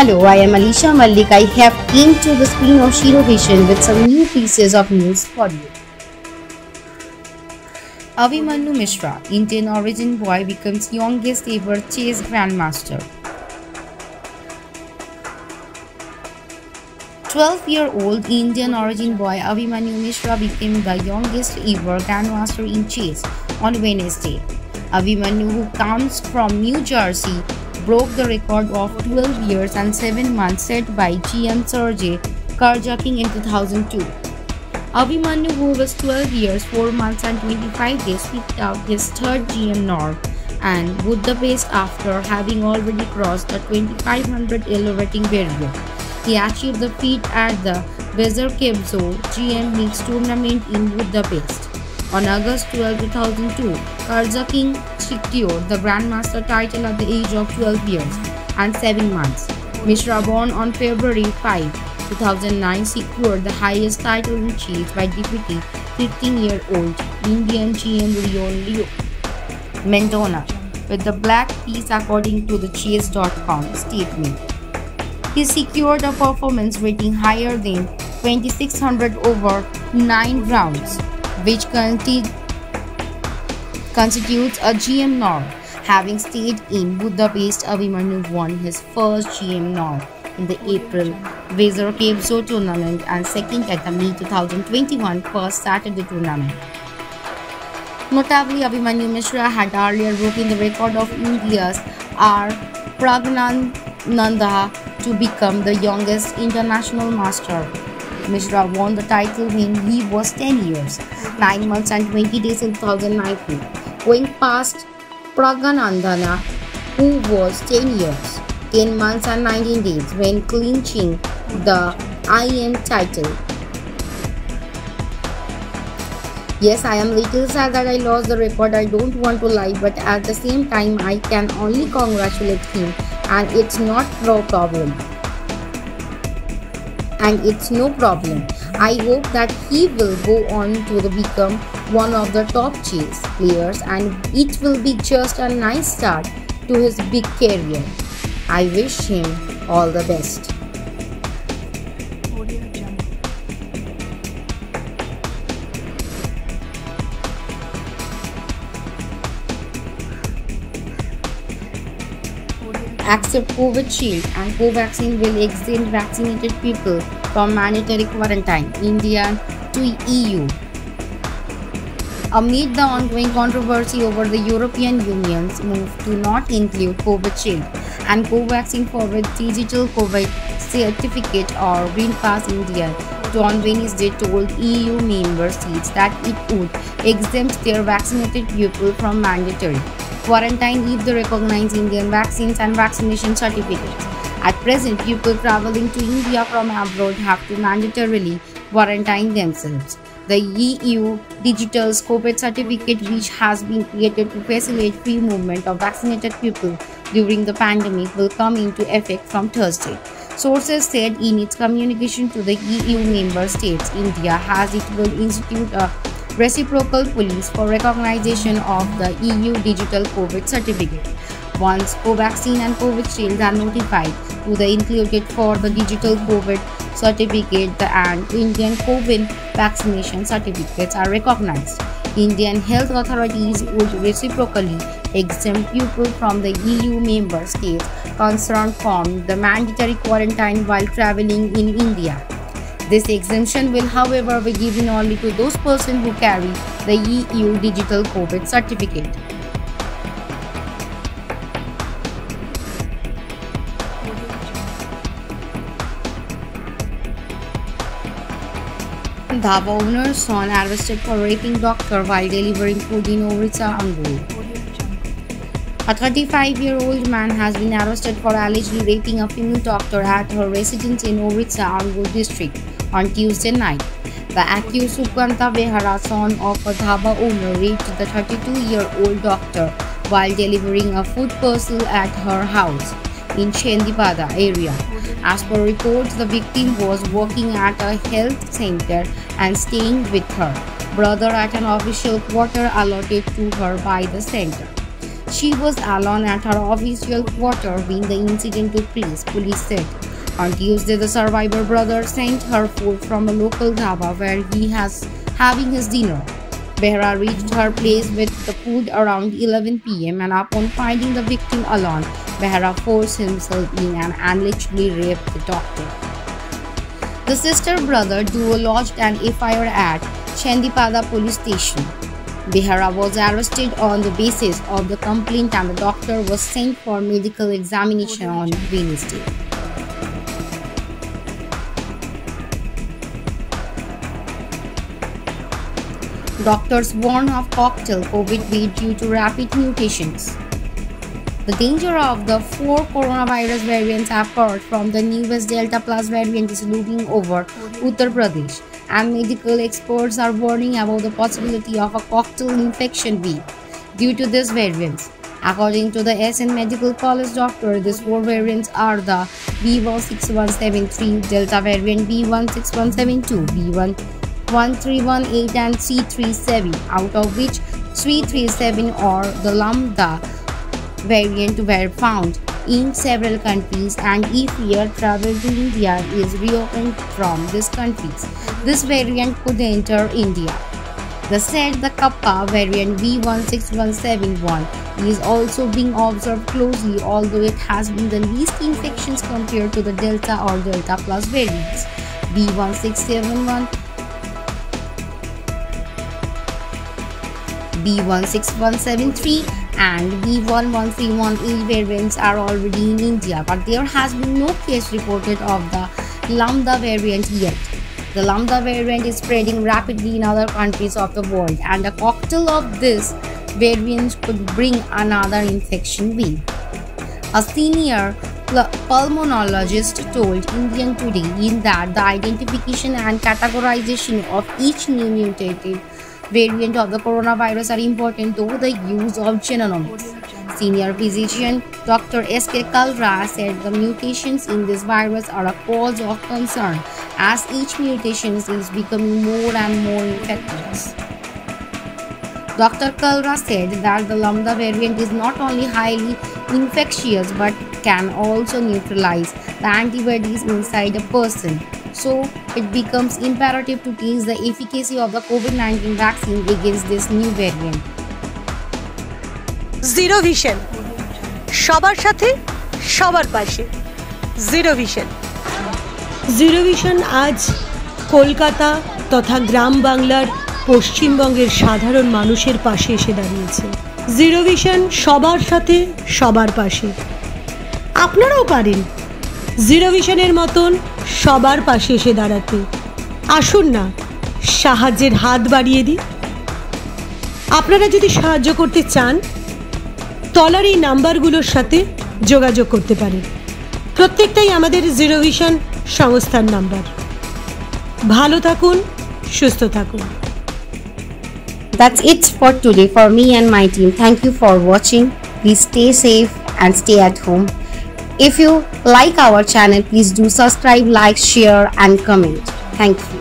Hello, I am Alisha Malik. I have came to the screen of Shiro Vision with some new pieces of news for you. Abhimanyu Mishra, Indian origin boy, becomes youngest ever chess grandmaster. 12-year-old Indian origin boy Abhimanyu Mishra became the youngest ever grandmaster in chess on Wednesday. Abhimanyu, who comes from New Jersey, broke the record of 12 years and 7 months set by GM Sergey Karjakin in 2002. Abhimanyu, who was 12 years, 4 months and 25 days, picked up his third GM Nord and Budapest after having already crossed the 2500 elevating barrier. He achieved the feat at the Vezerkebzo GM Mix tournament in Budapest. On August 12, 2002, Karjakin secured the Grandmaster title at the age of 12 years and 7 months. Mishra, born on February 5, 2009, secured the highest title in chess by defeating 15-year-old Indian GM Leon Mendonca with the black piece, according to the chess.com statement. He secured a performance rating higher than 2600 over 9 rounds, which constitutes a GM Nord. Having stayed in Budapest, Abhimanyu won his first GM Nord in the April Vezerkebzo tournament and second at the May 2021 first Saturday tournament. Notably, Abhimanyu Mishra had earlier broken the record of India's R. Pragnananda to become the youngest international master. Mishra won the title when he was 10 years, 9 months and 20 days in 2019, going past Pragnananda, who was 10 years, 10 months and 19 days when clinching the IM title. Yes, I am little sad that I lost the record. I don't want to lie, but at the same time I can only congratulate him, and it's no problem. I hope that he will go on to become one of the top chess players, and it will be just a nice start to his big career. I wish him all the best. Accept Covishield and Covaxin will exempt vaccinated people from mandatory quarantine. India to EU. Amid the ongoing controversy over the European Union's move to not include Covishield and Covaxin for with digital COVID certificate or Green Pass, India on Wednesday told EU member states that it would exempt their vaccinated people from mandatory quarantine if they recognize Indian vaccines and vaccination certificates. At present, people traveling to India from abroad have to mandatorily quarantine themselves. The EU Digital COVID certificate, which has been created to facilitate free movement of vaccinated people during the pandemic, will come into effect from Thursday. Sources said in its communication to the EU member states, India has it will institute a reciprocal policy for recognition of the EU Digital COVID certificate. Once Covaxin and Covishield are notified to the included for the digital COVID certificate and Indian COVID vaccination certificates are recognized, Indian health authorities would reciprocally exempt people from the EU member states concerned from the mandatory quarantine while traveling in India. This exemption will, however, be given only to those persons who carry the EU Digital COVID certificate. Dhaba owner's son arrested for raping doctor while delivering food in Orissa, Angul. A 35-year-old man has been arrested for allegedly raping a female doctor at her residence in Orissa, Angul district on Tuesday night. The accused Sukanta Behara, son of a dhaba owner, raped the 32-year-old doctor while delivering a food parcel at her house in Chendipada area. As per reports, the victim was working at a health center and staying with her brother at an official quarter allotted to her by the center. She was alone at her official quarter when the incident took place, police said. On Tuesday, the survivor brother sent her food from a local dhaba where he has having his dinner. Behra reached her place with the food around 11 p.m. and upon finding the victim alone, Behra forced himself in and allegedly raped the doctor. The sister-brother duo lodged an FIR at Chandipada police station. Behra was arrested on the basis of the complaint and the doctor was sent for medical examination on Wednesday. Doctors warn of cocktail COVID wave due to rapid mutations. The danger of the 4 coronavirus variants apart from the newest Delta Plus variant is looming over Uttar Pradesh, and medical experts are warning about the possibility of a cocktail infection wave due to these variants. According to the SN Medical College doctor, these 4 variants are the B16173, Delta variant B16172, B11318 and C37, out of which 337 or the Lambda variant were found in several countries, and if air travel to India is reopened from these countries, this variant could enter India. They said the Kappa variant B16171 is also being observed closely, although it has been the least infections compared to the Delta or Delta Plus variants. B1671, B16173 and B11318 variants are already in India, but there has been no case reported of the Lambda variant yet. The Lambda variant is spreading rapidly in other countries of the world, and a cocktail of this variant could bring another infection wave. A senior pulmonologist told Indian Today in that the identification and categorization of each new mutated variant of the coronavirus are important, though the use of genomics. Senior physician Dr. S.K. Kalra said the mutations in this virus are a cause of concern as each mutation is becoming more and more infectious. Dr. Kalra said that the Lambda variant is not only highly infectious but can also neutralize the antibodies inside a person. So, it becomes imperative to test the efficacy of the COVID-19 vaccine against this new variant. Zero Vision, সবার সাথে সবার পাশে। Zero Vision আজ কলকাতা তথা গ্রাম বাংলার পশ্চিমবঙ্গের সাধারণ মানুষের পাশে এসে দাঁড়িয়েছে। Zero Vision সবার সাথে সবার পাশে। আপনারাও পারেন Zero Vision-এর মতন সবার পাশে এসে দাঁড়াতে। আসুন না, সাহায্যের হাত বাড়িয়ে দিই। আপনারা যদি সাহায্য করতে চান, তলার এই নাম্বারগুলোর সাথে যোগাযোগ করতে পারেন। প্রত্যেকটাই আমাদের Zero Vision সংস্থার নাম্বার। ভালো থাকুন, সুস্থ থাকুন। That's it for today for me and my team. Thank you for watching. Please stay safe and stay at home. If you like our channel, please do subscribe, like, share and comment. Thank you.